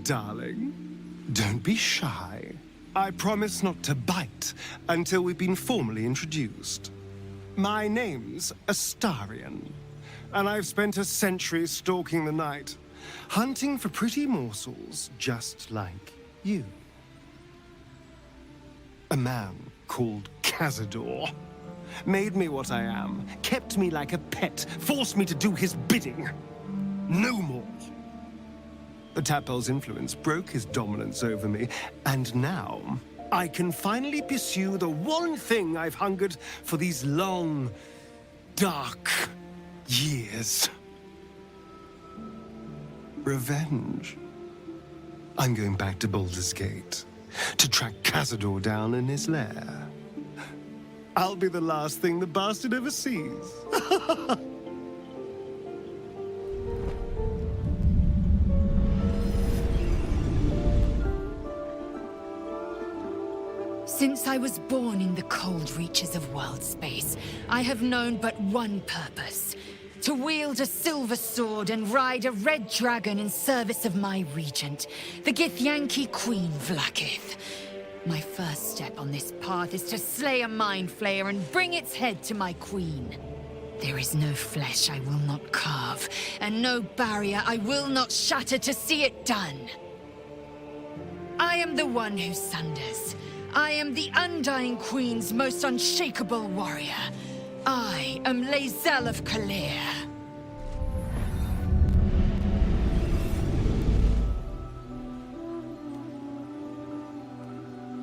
darling. Don't be shy. I promise not to bite until we've been formally introduced. My name's Astarion, and I've spent a century stalking the night, hunting for pretty morsels just like you. A man called Cazador made me what I am, kept me like a pet, forced me to do his bidding. No more. The Tadpole's influence broke his dominance over me, and now I can finally pursue the one thing I've hungered for these long, dark years. Revenge. I'm going back to Baldur's Gate to track Cazador down in his lair. I'll be the last thing the bastard ever sees. Since I was born in the cold reaches of world space, I have known but one purpose: to wield a silver sword and ride a red dragon in service of my regent, the Githyanki Queen Vlaakith. My first step on this path is to slay a mind flayer and bring its head to my queen. There is no flesh I will not carve, and no barrier I will not shatter to see it done. I am the one who sunders. I am the Undying Queen's most unshakable warrior. I am Lae'zel of Kalir.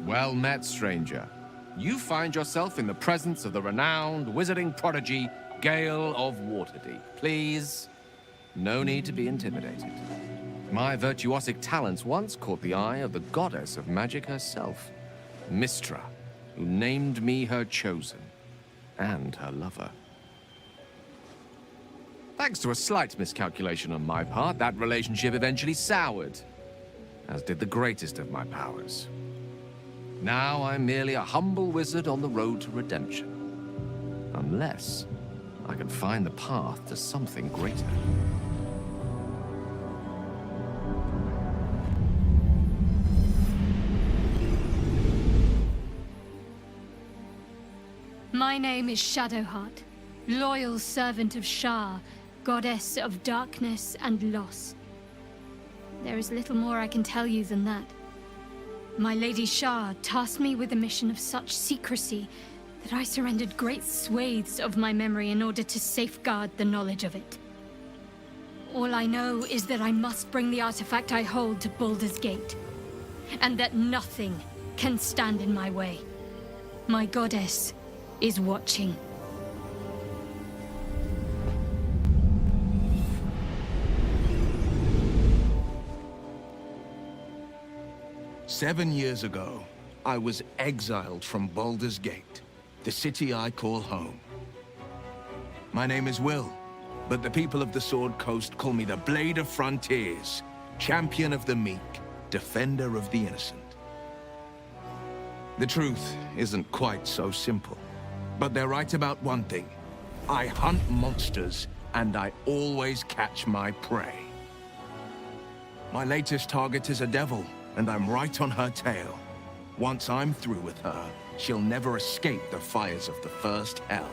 Well met, stranger. You find yourself in the presence of the renowned wizarding prodigy, Gale of Waterdeep. Please, no need to be intimidated. My virtuosic talents once caught the eye of the goddess of magic herself, Mistra, who named me her chosen, and her lover. Thanks to a slight miscalculation on my part, that relationship eventually soured, as did the greatest of my powers. Now I'm merely a humble wizard on the road to redemption. Unless I can find the path to something greater. My name is Shadowheart, loyal servant of Shar, goddess of darkness and loss. There is little more I can tell you than that. My Lady Shar tasked me with a mission of such secrecy that I surrendered great swathes of my memory in order to safeguard the knowledge of it. All I know is that I must bring the artifact I hold to Baldur's Gate, and that nothing can stand in my way. My goddess is watching. "7 years ago, I was exiled from Baldur's Gate, the city I call home. My name is Will, but the people of the Sword Coast call me the Blade of Frontiers, champion of the meek, defender of the innocent. The truth isn't quite so simple, but they're right about one thing. I hunt monsters, and I always catch my prey. My latest target is a devil, and I'm right on her tail. Once I'm through with her, she'll never escape the fires of the first hell."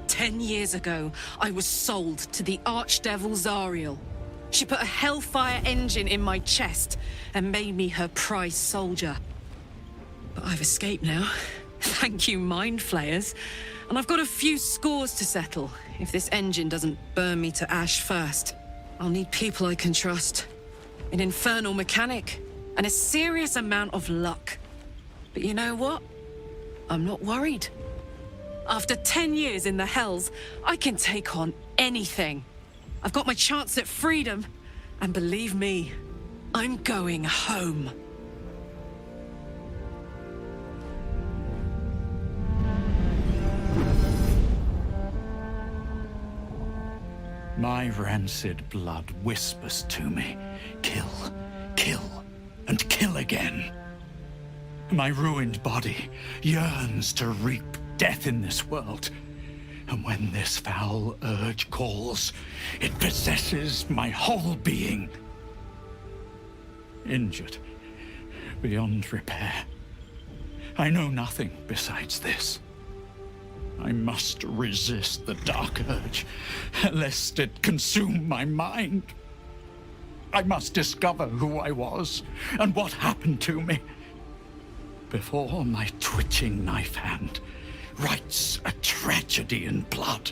"10 years ago, I was sold to the Archdevil Zariel. She put a Hellfire engine in my chest and made me her prize soldier. But I've escaped now. Thank you, Mind Flayers. And I've got a few scores to settle. If this engine doesn't burn me to ash first, I'll need people I can trust. An infernal mechanic, and a serious amount of luck. But you know what? I'm not worried. After 10 years in the Hells, I can take on anything. I've got my chance at freedom, and believe me, I'm going home. My rancid blood whispers to me, kill, kill, and kill again. My ruined body yearns to reap death in this world. And when this foul urge calls, it possesses my whole being. Injured beyond repair. I know nothing besides this. I must resist the dark urge, lest it consume my mind. I must discover who I was and what happened to me before my twitching knife hand writes a tragedy in blood.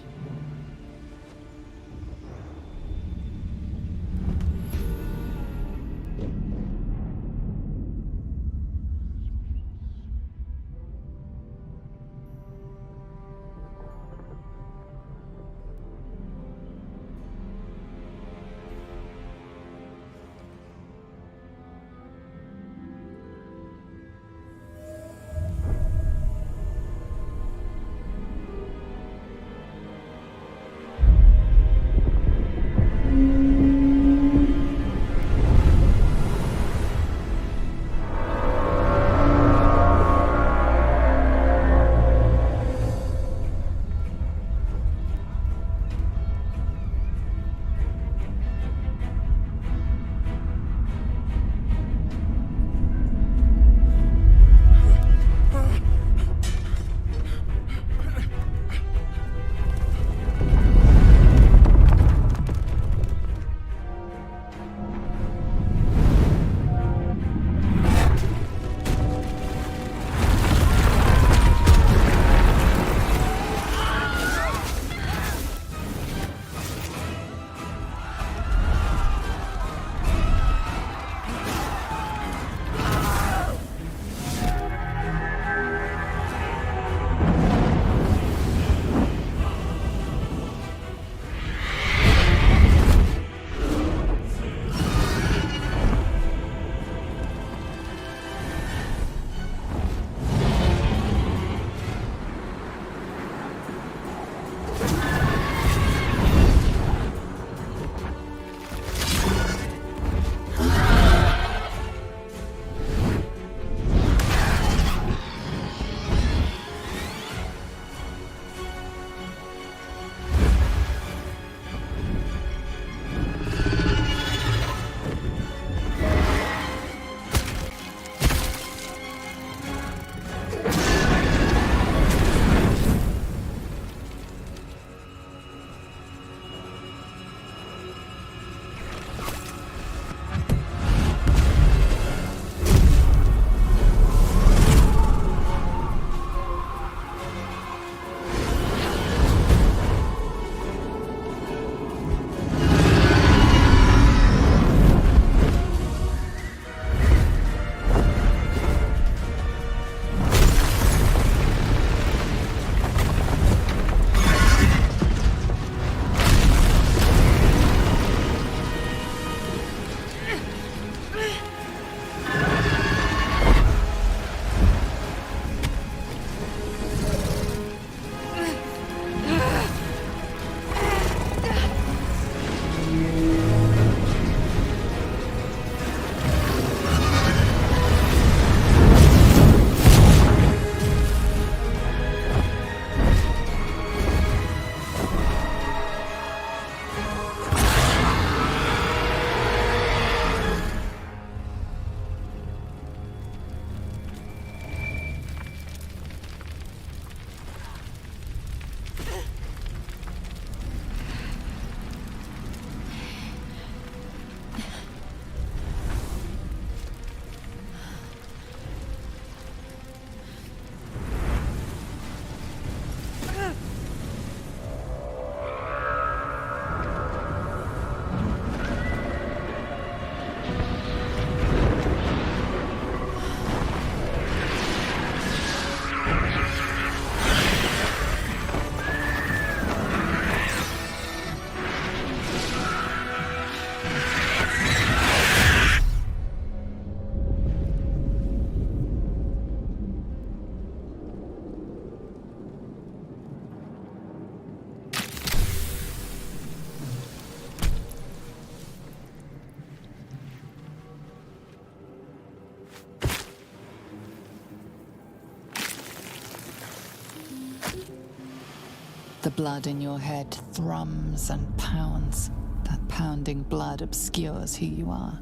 The blood in your head thrums and pounds. That pounding blood obscures who you are.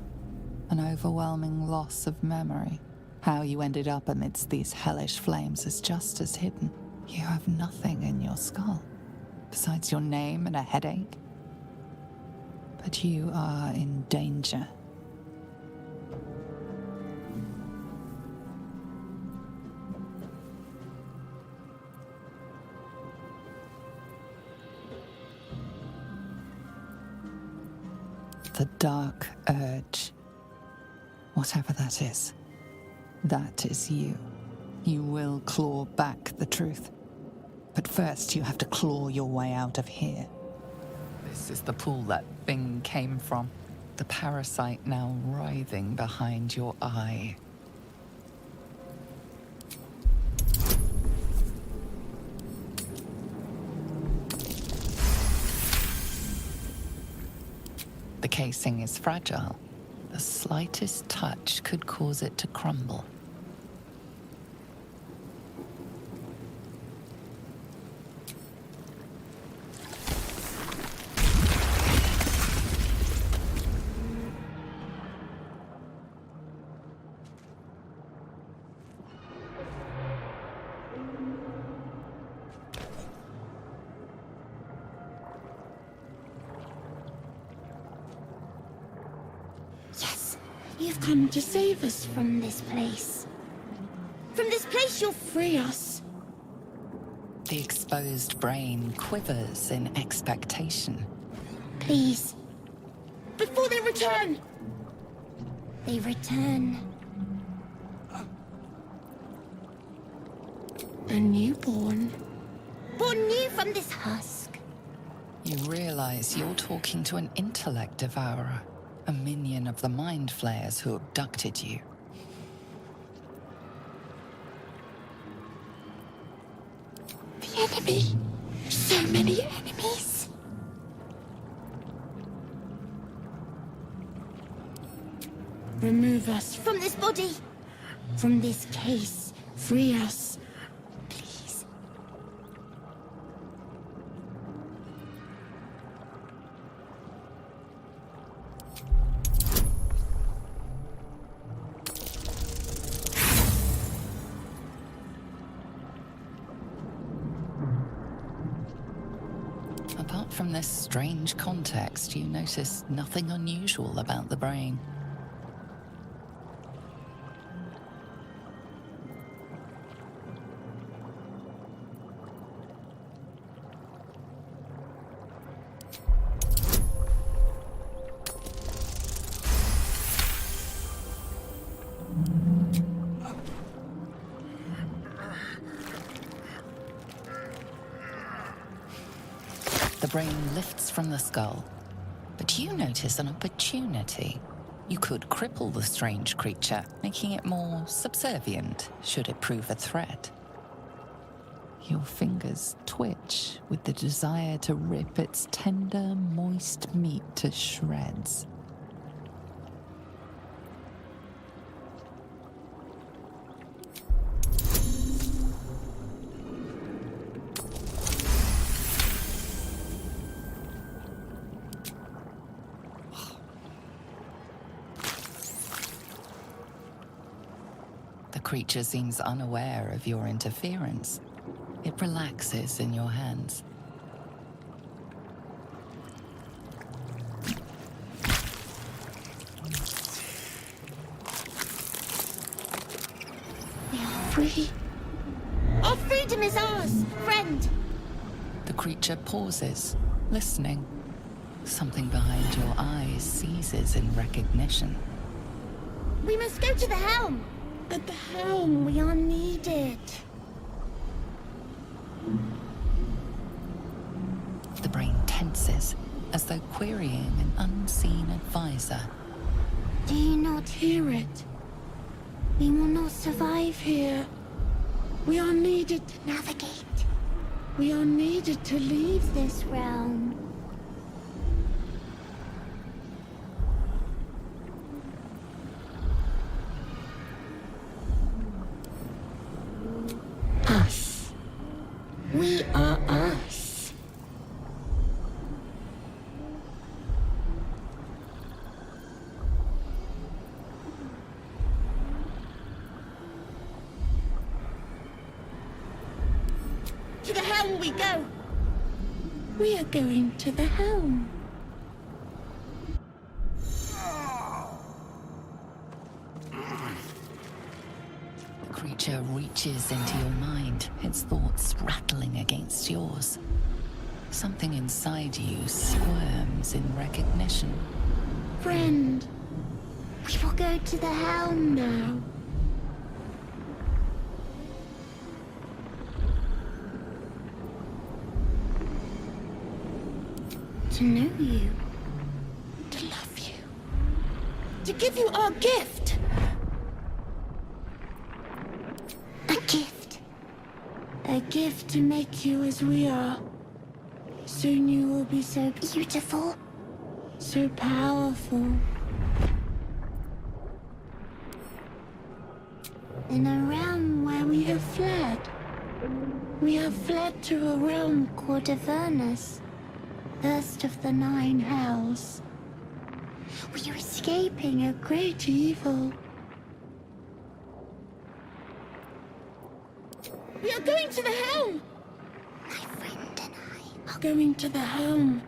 An overwhelming loss of memory. How you ended up amidst these hellish flames is just as hidden. You have nothing in your skull, besides your name and a headache. But you are in danger. The dark urge. Whatever that is you. You will claw back the truth. But first you have to claw your way out of here. This is the pool that thing came from. The parasite now writhing behind your eye. The casing is fragile. The slightest touch could cause it to crumble. You've come to save us from this place. From this place you'll free us. The exposed brain quivers in expectation. Please. Before they return. They return. A newborn. Born new from this husk. You realize you're talking to an intellect devourer. A minion of the mind flayers who abducted you. The enemy. So many enemies. Remove us from this body. From this case. Free us. Please. Apart from this strange context, you notice nothing unusual about the brain. The brain lifts from the skull, but you notice an opportunity. You could cripple the strange creature, making it more subservient, should it prove a threat. Your fingers twitch with the desire to rip its tender, moist meat to shreds. The creature seems unaware of your interference. It relaxes in your hands. We are free. Our freedom is ours, friend. The creature pauses, listening. Something behind your eyes seizes in recognition. We must go to the helm. At the helm, we are needed. The brain tenses, as though querying an unseen advisor. Do you not hear it? We will not survive here. We are needed to navigate. We are needed to leave this realm. Us. We are us. helm we go. We are going to the helm. The creature reaches into your mind, its thoughts rattling against yours. Something inside you squirms in recognition. Friend, we will go to the helm now. To know you. To love you. To give you our gift. A gift. A gift to make you as we are. Soon you will be so beautiful. So powerful. In a realm where we have fled. We have fled to a realm called Avernus. First of the 9 hells. We are escaping a great evil. We are going to the helm! My friend and I are going to the helm.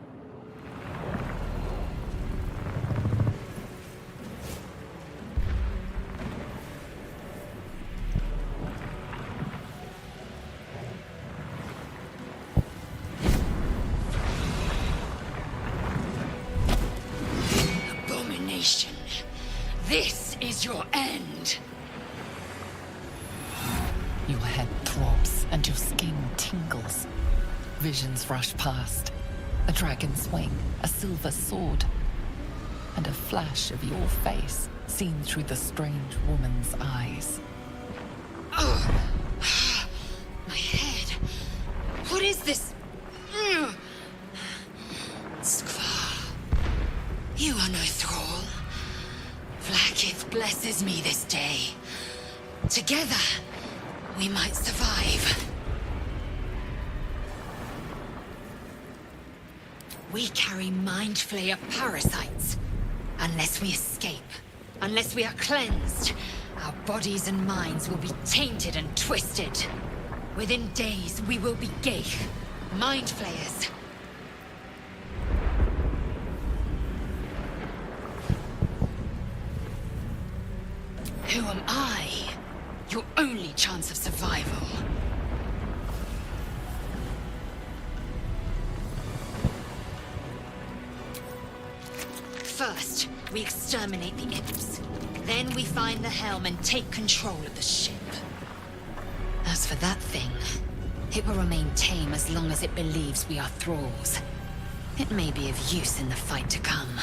This is your end. Your head throbs and your skin tingles. Visions rush past. A dragon's wing, a silver sword, and a flash of your face seen through the strange woman's eyes. Oh, my head. What is this? Skvar, you are no thrall. Vlaakith blesses me this day. Together, we might survive. We carry mind flayer parasites. Unless we escape, unless we are cleansed, our bodies and minds will be tainted and twisted. Within days, we will be Geich, mind flayers. Who am I? Your only chance of survival. First, we exterminate the imps. Then we find the helm and take control of the ship. As for that thing, it will remain tame as long as it believes we are thralls. It may be of use in the fight to come.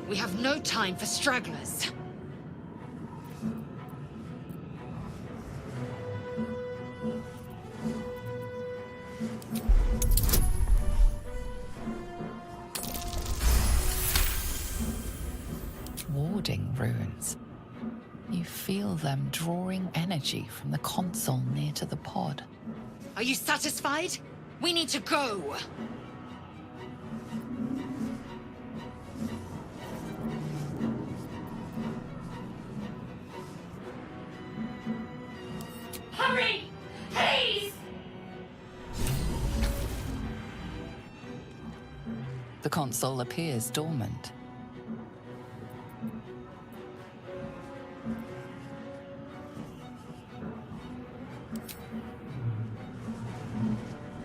We have no time for stragglers. Warding runes. You feel them drawing energy from the console near to the pod. Are you satisfied? We need to go. Hurry! Please! The console appears dormant.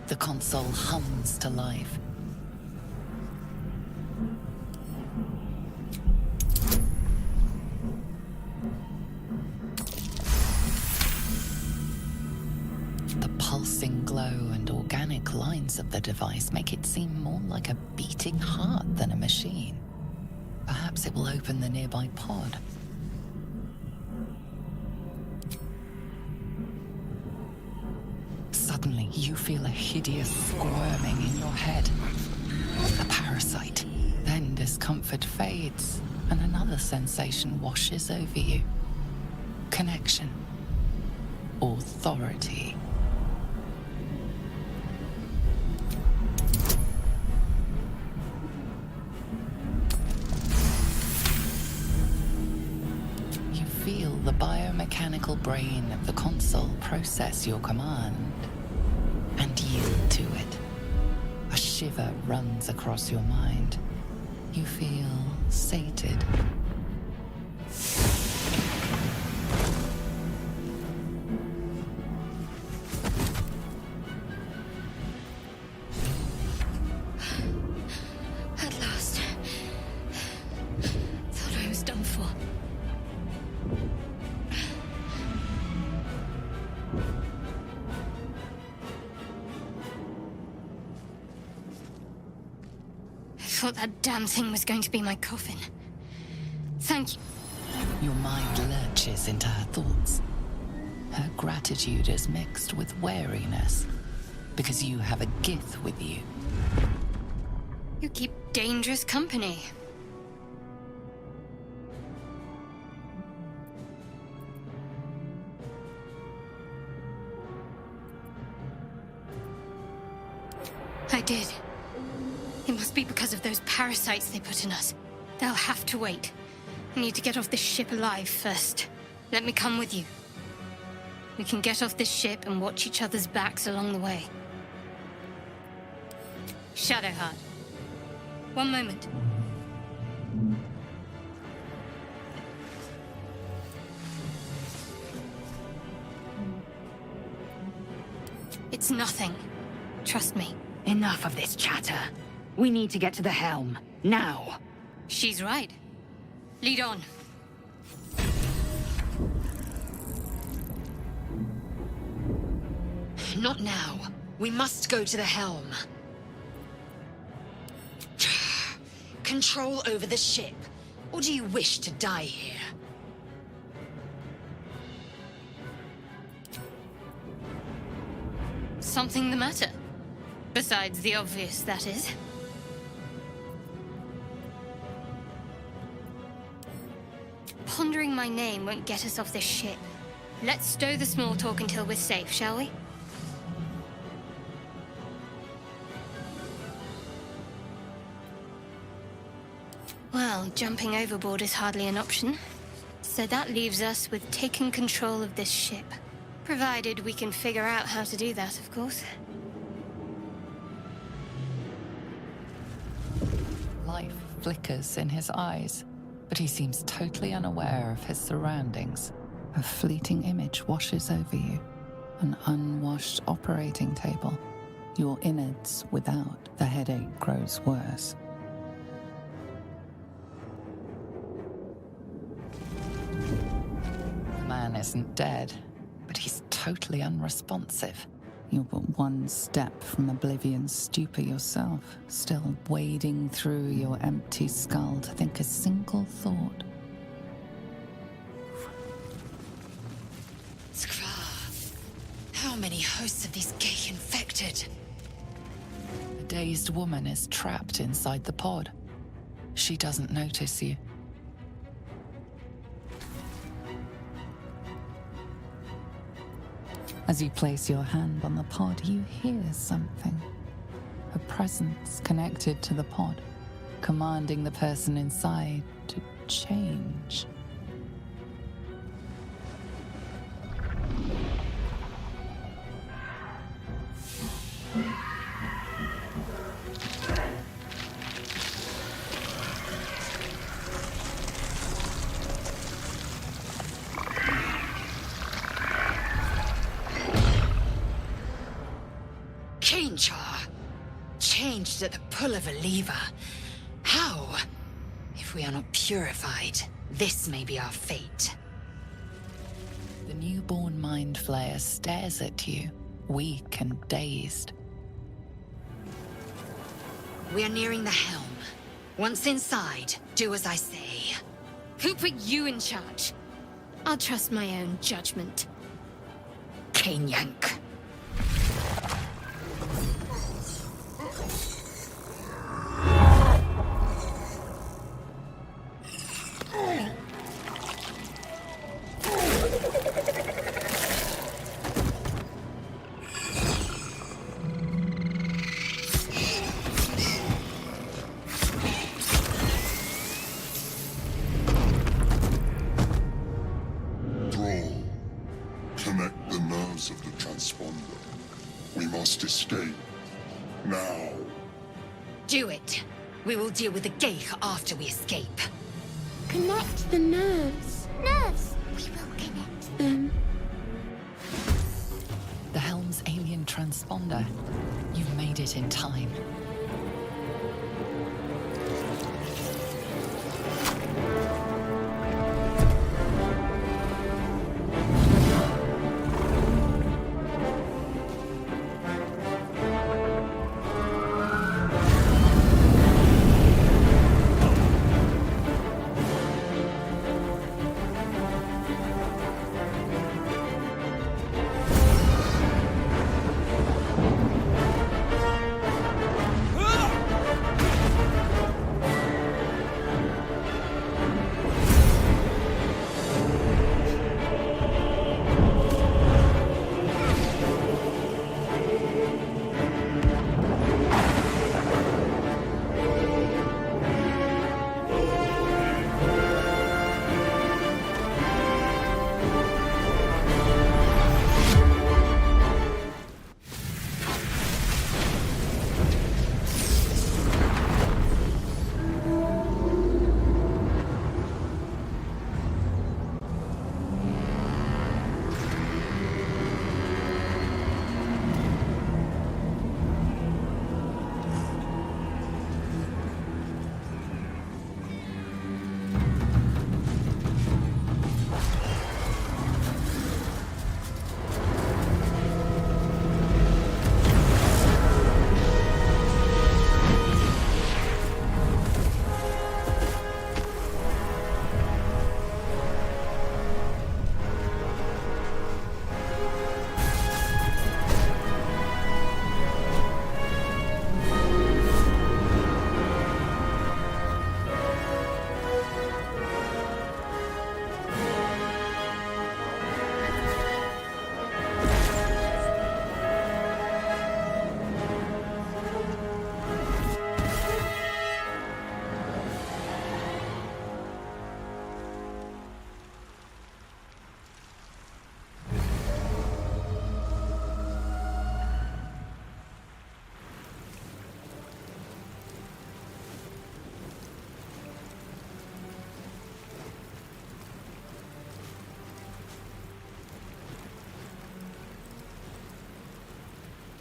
The console hums to life. The pulsing glow and organic lines of the device make it seem more like a beating heart than a machine. Perhaps it will open the nearby pod. Suddenly, you feel a hideous squirming in your head. A parasite. Then discomfort fades, and another sensation washes over you. Connection. Authority. You feel the biomechanical brain of the console process your command and yield to it. A shiver runs across your mind. You feel sated. At last. Thought I was done for. I thought that damn thing was going to be my coffin. Thank you. Your mind lurches into her thoughts. Her gratitude is mixed with wariness, because you have a Gith with you. You keep dangerous company. I did. It must be because of those parasites they put in us. They'll have to wait. I need to get off this ship alive first. Let me come with you. We can get off this ship and watch each other's backs along the way. Shadowheart. One moment. It's nothing. Trust me. Enough of this chatter. We need to get to the helm. Now. She's right. Lead on. Not now. We must go to the helm. Control over the ship. Or do you wish to die here? Something the matter? Besides the obvious, that is. Pondering my name won't get us off this ship. Let's stow the small talk until we're safe, shall we? Well, jumping overboard is hardly an option. So that leaves us with taking control of this ship. Provided we can figure out how to do that, of course. Life flickers in his eyes, but he seems totally unaware of his surroundings. A fleeting image washes over you. An unwashed operating table. Your innards without. The headache grows worse. The man isn't dead, but he's totally unresponsive. You're but one step from oblivion's stupor yourself, still wading through your empty skull to think a single thought. Skra. How many hosts of these gay infected? The dazed woman is trapped inside the pod. She doesn't notice you. As you place your hand on the pod, you hear something. A presence connected to the pod, commanding the person inside to change. Changed at the pull of a lever. How? If we are not purified, this may be our fate. The newborn mind flayer stares at you, weak and dazed. We are nearing the helm. Once inside, do as I say. Who put you in charge? I'll trust my own judgment. Yank. coordinates of the transponder. We must escape. Now. Do it. We will deal with the Geich after we escape. Connect the nerves. Nerves! We will connect them. The Helm's alien transponder. You've made it in time.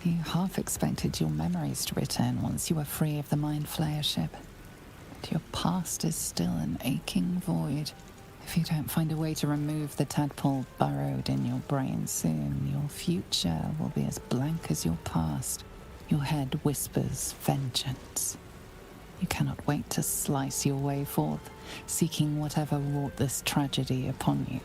You half expected your memories to return once you were free of the Mind Flayer ship. But your past is still an aching void. If you don't find a way to remove the tadpole burrowed in your brain soon, your future will be as blank as your past. Your head whispers vengeance. You cannot wait to slice your way forth, seeking whatever wrought this tragedy upon you.